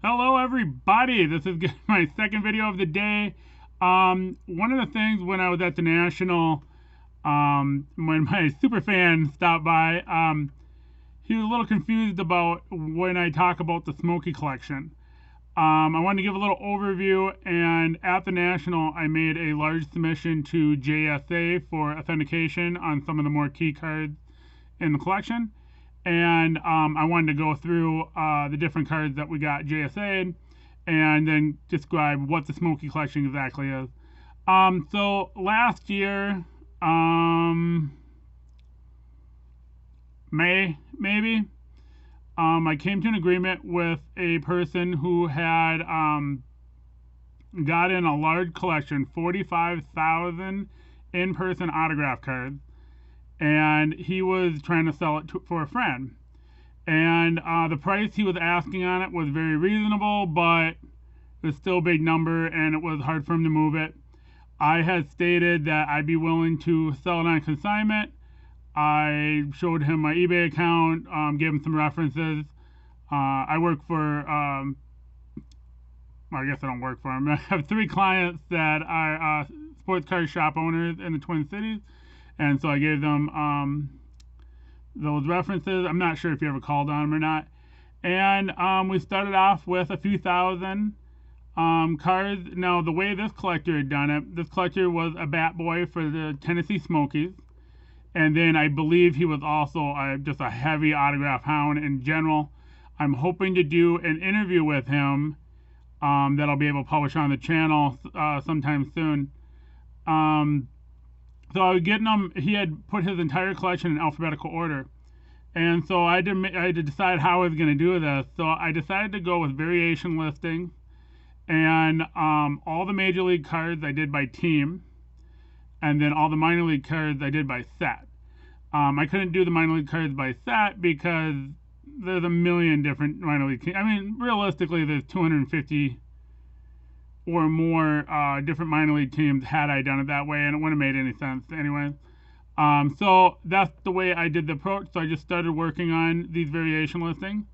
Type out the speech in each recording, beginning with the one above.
Hello everybody, this is my second video of the day. One of the things when I was at the National, when my super fan stopped by, he was a little confused about when I talk about the Smoky collection. I wanted to give a little overview, and at the National I made a large submission to JSA for authentication on some of the more key cards in the collection. And I wanted to go through the different cards that we got JSA'd and then describe what the Smoky collection exactly is. So last year, May maybe, I came to an agreement with a person who had got in a large collection, 45,000 in-person autograph cards. And he was trying to sell it for a friend. And the price he was asking on it was very reasonable, but it was still a big number and it was hard for him to move it. I had stated that I'd be willing to sell it on consignment. I showed him my eBay account, gave him some references. I work for, well, I guess I don't work for him. I have 3 clients that are sports car shop owners in the Twin Cities. And so I gave them those references. I'm not sure if you ever called on them or not. And we started off with a few thousand cards. Now, the way this collector had done it, this collector was a bat boy for the Tennessee Smokies. And then I believe he was also just a heavy autograph hound in general. I'm hoping to do an interview with him that I'll be able to publish on the channel sometime soon. So I was getting him, he had put his entire collection in alphabetical order. And so I had to decide how I was going to do this. So I decided to go with variation listing. And all the major league cards I did by team. And then all the minor league cards I did by set. I couldn't do the minor league cards by set because there's a million different minor league teams. I mean, realistically, there's 250 or more different minor league teams had I done it that way, and it wouldn't have made any sense anyway. So that's the way I did the approach. So I just started working on these variation listings.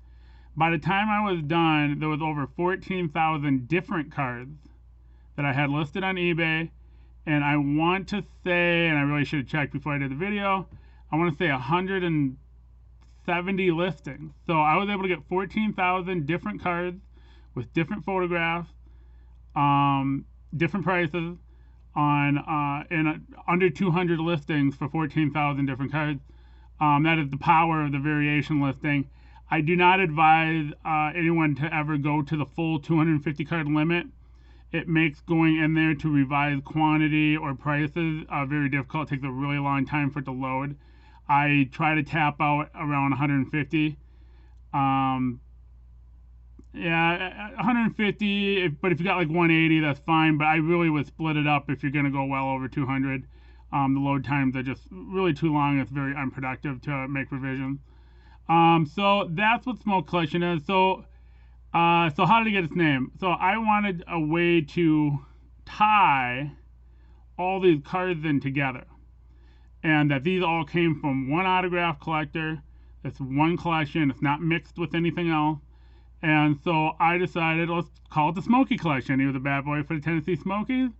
By the time I was done, there was over 14,000 different cards that I had listed on eBay, and I want to say, and I really should have checked before I did the video, I want to say 170 listings. So I was able to get 14,000 different cards with different photographs, different prices on in under 200 listings for 14,000 different cards. That is the power of the variation listing. I do not advise anyone to ever go to the full 250 card limit. It makes going in there to revise quantity or prices very difficult. It takes a really long time for it to load. I try to tap out around 150. Yeah, 150, but if you got like 180, that's fine. But I really would split it up if you're going to go well over 200. The load times are just really too long. It's very unproductive to make revisions. So that's what Smoke Collection is. So how did it get its name? So I wanted a way to tie all these cards in together. And that these all came from one autograph collector. It's one collection. It's not mixed with anything else. And so I decided, let's call it the Smoky collection. He was a bad boy for the Tennessee Smokies.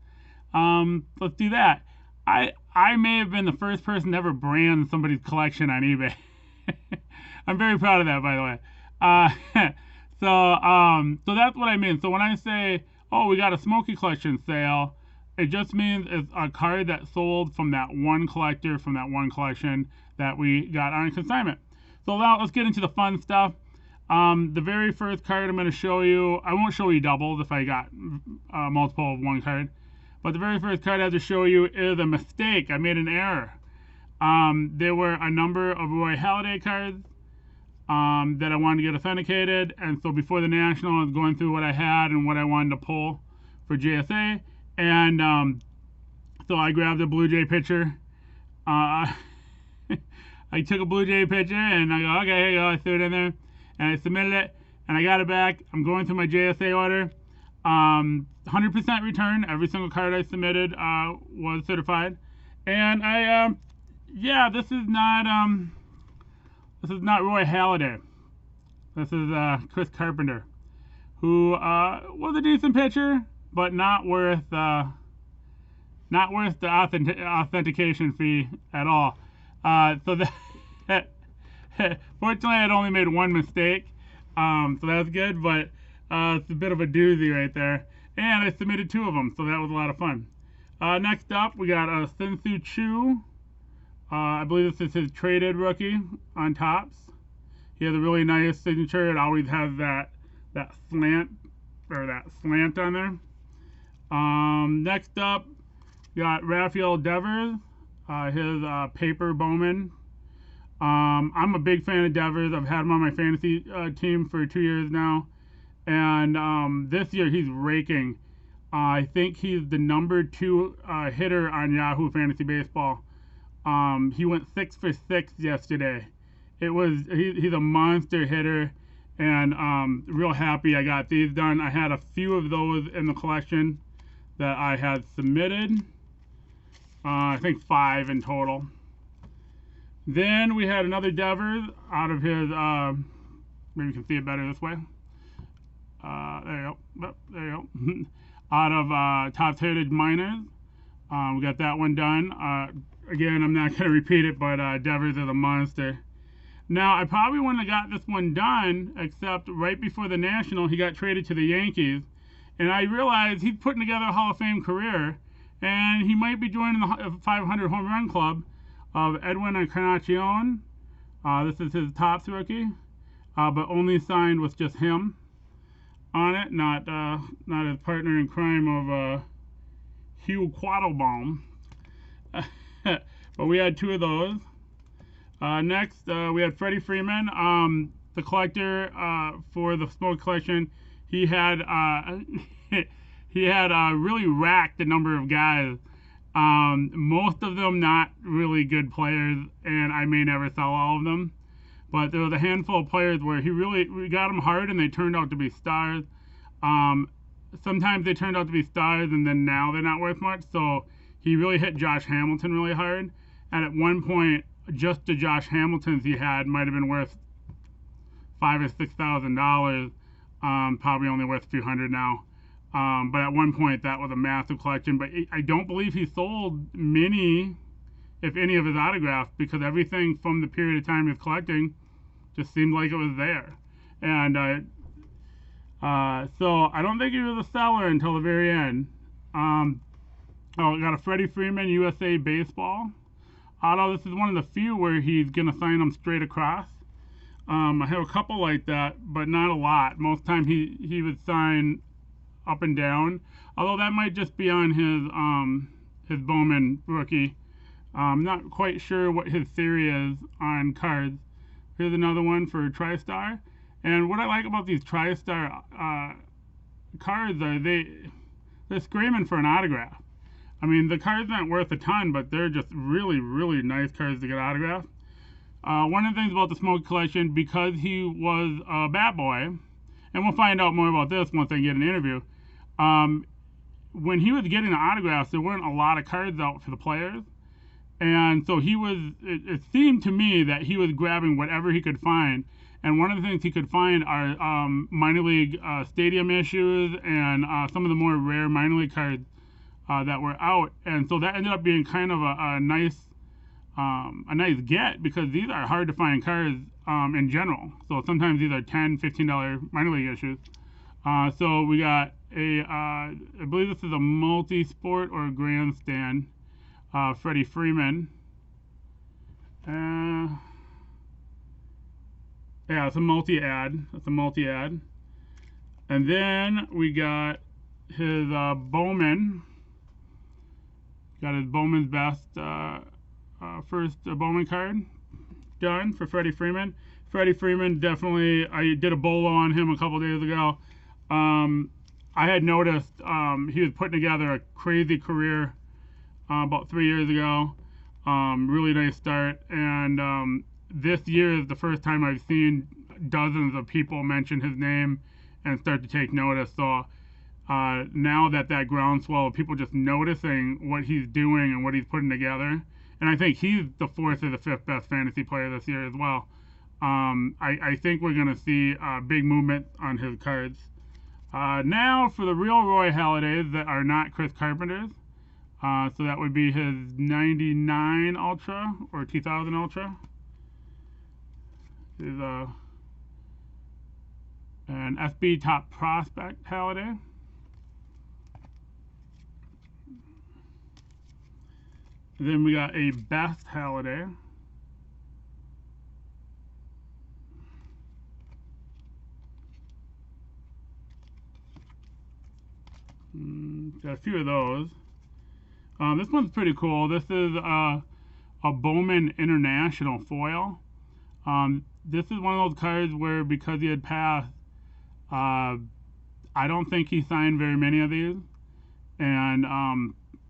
Let's do that. I may have been the first person to ever brand somebody's collection on eBay. I'm very proud of that, by the way. So that's what I mean. So when I say, oh, we got a Smoky collection sale, it just means it's a card that sold from that one collector, from that one collection that we got on consignment. So now let's get into the fun stuff. The very first card I'm going to show you, I won't show you doubles if I got multiple of one card, but the very first card I have to show you is a mistake. I made an error. There were a number of Roy Halladay cards that I wanted to get authenticated, and so before the National, I was going through what I had and what I wanted to pull for JSA, and so I grabbed a Blue Jay pitcher. I took a Blue Jay pitcher, and I go, okay, here you go, I threw it in there. And I submitted it, and I got it back. I'm going through my JSA order. 100% return. Every single card I submitted was certified. And yeah, this is not Roy Halladay. This is Chris Carpenter, who was a decent pitcher, but not worth the authentication fee at all. So that fortunately, I'd only made one mistake, so that's good. But it's a bit of a doozy right there. And I submitted 2 of them, so that was a lot of fun. Next up, we got Sinsu Chu. I believe this is his traded rookie on Topps. He has a really nice signature. It always has that slant on there. Next up, we got Rafael Devers, his paper Bowman. I'm a big fan of Devers. I've had him on my fantasy team for 2 years now, and this year he's raking. I think he's the number 2 hitter on Yahoo Fantasy Baseball. He went 6 for 6 yesterday. He's a monster hitter, and real happy I got these done. I had a few of those in the collection that I had submitted. I think 5 in total. Then we had another Devers out of his, maybe you can see it better this way. There you go. There you go. Out of Topps Heritage Minors. We got that one done. Again, I'm not going to repeat it, but Devers is a monster. Now, I probably wouldn't have got this one done, except right before the National, he got traded to the Yankees. And I realized he's putting together a Hall of Fame career, and he might be joining the 500 home run club of Edwin Encarnacion. This is his Topps rookie, but only signed with just him on it, not his partner in crime of Hugh Quattlebaum. But we had 2 of those. Next, we had Freddie Freeman, the collector for the Smoky collection. He had really racked the number of guys. Most of them not really good players, and I may never sell all of them. But there was a handful of players where we got them hard, and they turned out to be stars. Sometimes they turned out to be stars, and then now they're not worth much. So he really hit Josh Hamilton really hard, and at one point, just the Josh Hamiltons he had might have been worth $5,000 or $6,000. Probably only worth a few hundred now. But at one point that was a massive collection. But I don't believe he sold many, if any, of his autographs, because everything from the period of time he was collecting just seemed like it was there. And so I don't think he was a seller until the very end. I got a Freddie Freeman USA Baseball auto. This is one of the few where he's going to sign them straight across. I have a couple like that, but not a lot. Most time he would sign up and down, although that might just be on his Bowman rookie. I'm not quite sure what his theory is on cards. Here's another one for TriStar. And what I like about these TriStar cards are they're screaming for an autograph. I mean, the cards aren't worth a ton, but they're just really, really nice cards to get autographed. One of the things about the Smoky collection, because he was a bat boy, and we'll find out more about this once I get an interview, when he was getting the autographs, there weren't a lot of cards out for the players. And so it seemed to me that he was grabbing whatever he could find. And one of the things he could find are minor league stadium issues and some of the more rare minor league cards that were out. And so that ended up being kind of a nice get, because these are hard to find cards in general. So sometimes these are $10, $15 minor league issues. So we got I believe this is a multi-sport or a grandstand, Freddie Freeman. Yeah, it's a multi-ad. It's a multi-ad. And then we got his Bowman. Got his Bowman's Best first Bowman card done for Freddie Freeman. Freddie Freeman, definitely, I did a bolo on him a couple days ago. I had noticed he was putting together a crazy career about 3 years ago. Really nice start. And this year is the first time I've seen dozens of people mention his name and start to take notice. So now that groundswell of people just noticing what he's doing and what he's putting together, and I think he's the 4th or the 5th best fantasy player this year as well. I think we're going to see big movement on his cards. Now for the real Roy Halladay's that are not Chris Carpenter's. So that would be his 99 Ultra or 2000 Ultra. Is an SB Top Prospect Halladay. Then we got a Best Halladay. Got a few of those. This one's pretty cool. This is a Bowman International foil. This is one of those cards where, because he had passed, I don't think he signed very many of these, and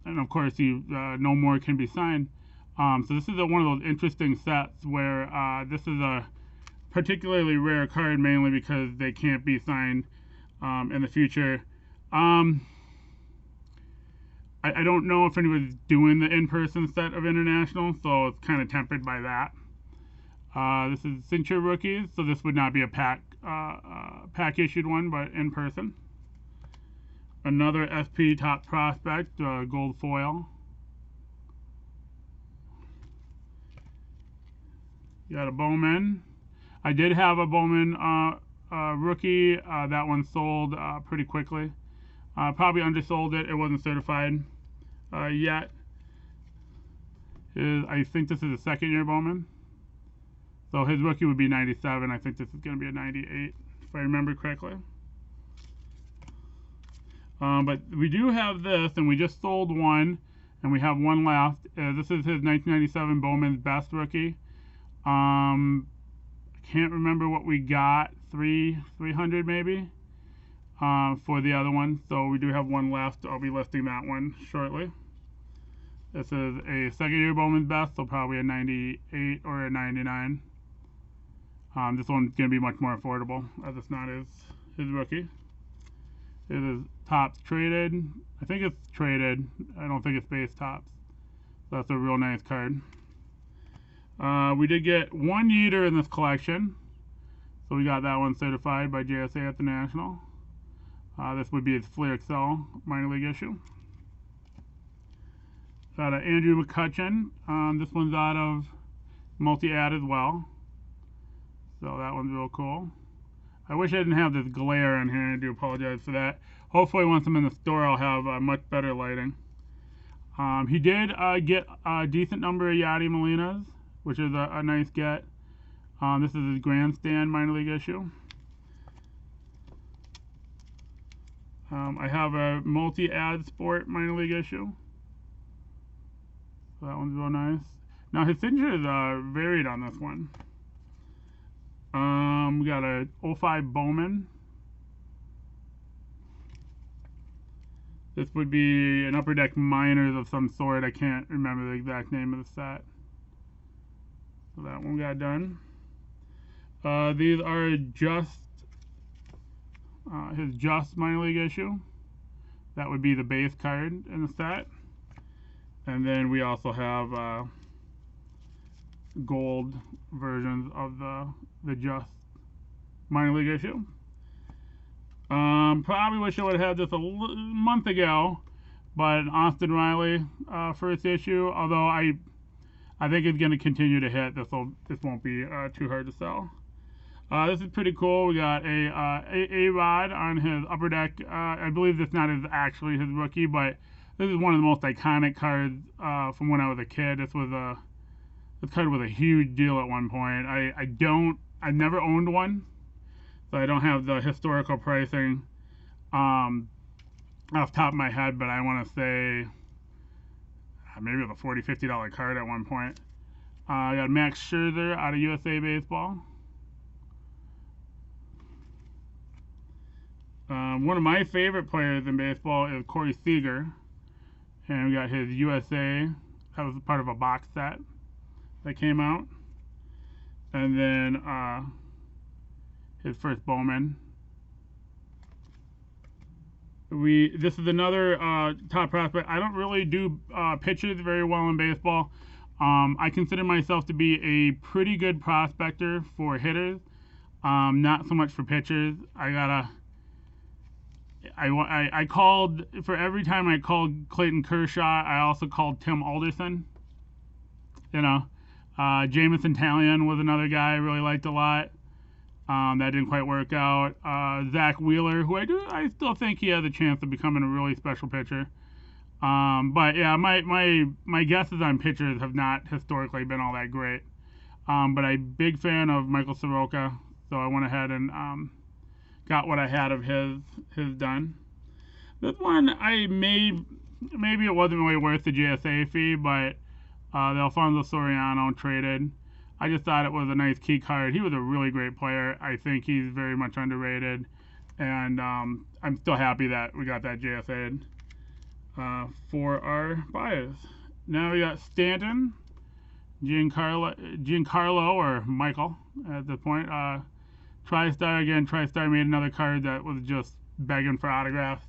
of course no more can be signed. So this is one of those interesting sets where this is a particularly rare card, mainly because they can't be signed in the future. I don't know if anyone's doing the in-person set of International, so it's kind of tempered by that. This is Cincher Rookies, so this would not be a pack issued one, but in person. Another SP Top Prospect, gold foil. You got a Bowman. I did have a Bowman rookie. That one sold pretty quickly. Probably undersold it. It wasn't certified yet. I think this is a second-year Bowman. So his rookie would be 97. I think this is going to be a 98, if I remember correctly. But we do have this, and we just sold one, and we have one left. This is his 1997 Bowman's Best Rookie. I can't remember what we got. 300 maybe for the other one. So we do have one left. I'll be listing that one shortly. This is a second-year Bowman's Best, so probably a 98 or a 99. This one's going to be much more affordable, as it's not his rookie. It is Topps traded. I think it's traded. I don't think it's base Topps. So that's a real nice card. We did get one Yeater in this collection. So we got that one certified by JSA at the National. This would be its Fleer XL minor league issue. Got an Andrew McCutcheon. This one's out of multi-ad as well. So that one's real cool. I wish I didn't have this glare on here. I do apologize for that. Hopefully once I'm in the store I'll have much better lighting. He did get a decent number of Yadi Molinas, which is a nice get. This is his Grandstand minor league issue. I have a multi-ad sport minor league issue. So that one's real nice. Now his signature is varied on this one. We got a 05 Bowman. This would be an Upper Deck Minors of some sort. I can't remember the exact name of the set. So that one got done. These are just his Just minor league issue. That would be the base card in the set. And then we also have gold versions of the Just minor league issue. Probably wish I would have had this a month ago, but an Austin Riley first issue. Although I think it's going to continue to hit. This won't be too hard to sell. This is pretty cool. We got a Rod on his Upper Deck. I believe this not actually his rookie, but this is one of the most iconic cards from when I was a kid. This card was a huge deal at one point. I've never owned one, so I don't have the historical pricing off the top of my head, but I want to say maybe it was a $40, $50 card at one point. I got Max Scherzer out of USA Baseball. One of my favorite players in baseball is Corey Seager, and we got his USA. That was part of a box set that came out, and then his first Bowman. This is another top prospect. I don't really do pitchers very well in baseball. I consider myself to be a pretty good prospector for hitters, not so much for pitchers. I called for every time I called Clayton Kershaw, I also called Tim Alderson. You know, Jamison Talion was another guy I really liked a lot. That didn't quite work out. Zach Wheeler, who I still think he has a chance of becoming a really special pitcher. But yeah, my guesses on pitchers have not historically been all that great. But I'm a big fan of Michael Soroka, so I went ahead and got what I had of his done. This one maybe it wasn't really worth the JSA fee, but the Alfonso Soriano traded. I just thought it was a nice key card. He was a really great player. I think he's very much underrated, and I'm still happy that we got that JSA for our buyers. Now we got Stanton, Giancarlo or Michael at this point. TriStar again. TriStar made another card that was just begging for autographs.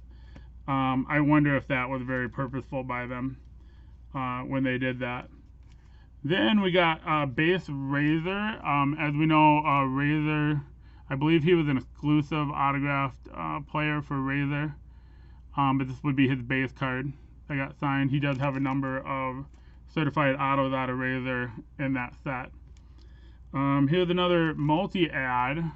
I wonder if that was very purposeful by them when they did that. Then we got Base Razor. As we know, Razor, I believe he was an exclusive autographed player for Razor. But this would be his base card that got signed. He does have a number of certified autos out of Razor in that set. Here's another multi-ad.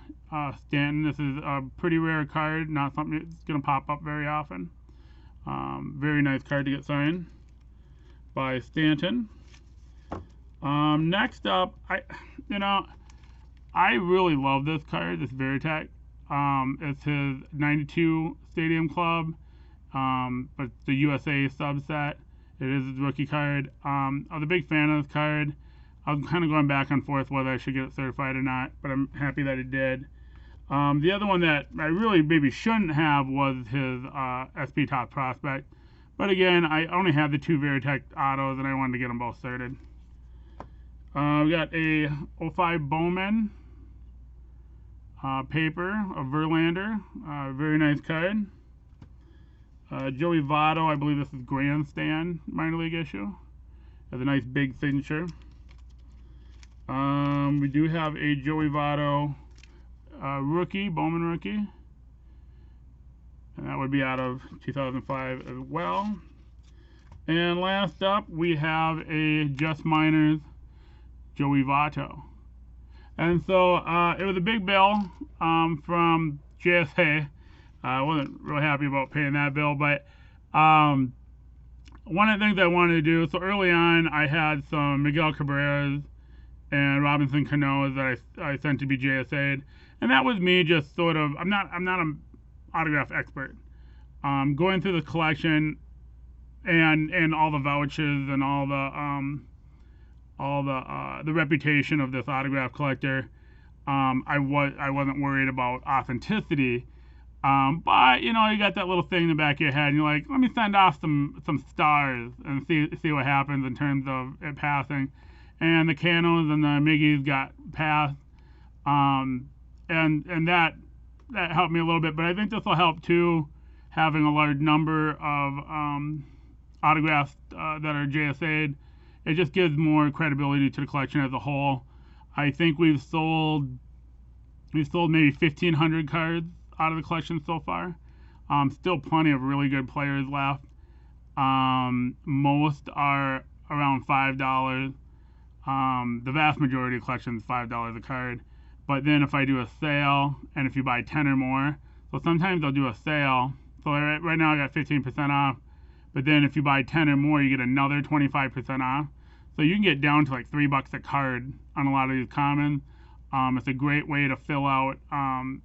Stanton. This is a pretty rare card, not something that's going to pop up very often. Very nice card to get signed by Stanton. Next up, I really love this card, this Veritek. It's his 92 Stadium Club, but the USA subset. It is his rookie card. I was a big fan of this card. I was kind of going back and forth whether I should get it certified or not, but I'm happy that it did. The other one that I really maybe shouldn't have was his SP Top Prospect. But again, I only had the two Veritek autos, and I wanted to get them both certed. We got a 05 Bowman paper of Verlander. Very nice card. Joey Votto, I believe this is Grandstand minor league issue. Has a nice big signature. We do have a Joey Votto rookie, Bowman rookie. And that would be out of 2005 as well. And last up, we have a Just Minors Joey Votto. And so it was a big bill from JSA. I wasn't really happy about paying that bill, but one of the things I wanted to do, so early on I had some Miguel Cabreras and Robinson Canoas that I sent to be JSA'd, and that was me just sort of, I'm not an autograph expert. Going through the collection and all the vouchers and all the reputation of this autograph collector, I wasn't worried about authenticity. But you got that little thing in the back of your head, and you're like, let me send off some stars and see what happens in terms of it passing. And the Canos and the Miggies got passed, and that helped me a little bit. But I think this will help too, having a large number of autographs that are JSA'd. It just gives more credibility to the collection as a whole. I think we've sold maybe 1,500 cards out of the collection so far. Still plenty of really good players left. Most are around $5. The vast majority of collections $5 a card. But then if I do a sale, and if you buy 10 or more, so sometimes I'll do a sale. So right now I got 15% off. But then if you buy 10 or more, you get another 25% off. So you can get down to like $3 a card on a lot of these commons. It's a great way to fill out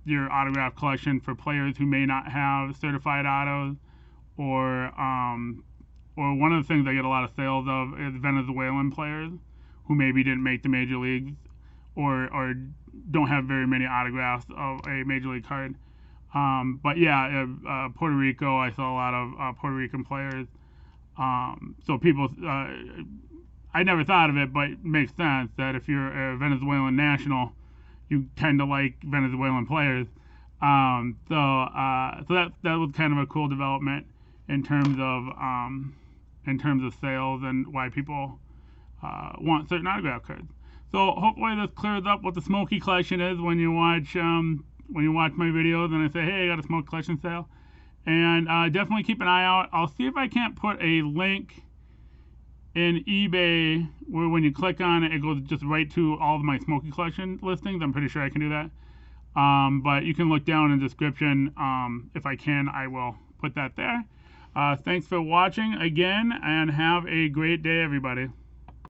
your autograph collection for players who may not have certified autos, or one of the things I get a lot of sales of is Venezuelan players who maybe didn't make the major leagues, or don't have very many autographs of a major league card. But yeah, Puerto Rico, I saw a lot of Puerto Rican players. So people, I never thought of it, but it makes sense that if you're a Venezuelan national, you tend to like Venezuelan players. So that was kind of a cool development in terms of sales and why people want certain autograph cards. So hopefully this clears up what the Smoky collection is when you watch my videos and I say, hey, I got a Smoky collection sale. And definitely keep an eye out. I'll see if I can't put a link in eBay where when you click on it, it goes just right to all of my Smoky collection listings. I'm pretty sure I can do that. But you can look down in the description. If I can, I will put that there. Thanks for watching again, and have a great day, everybody.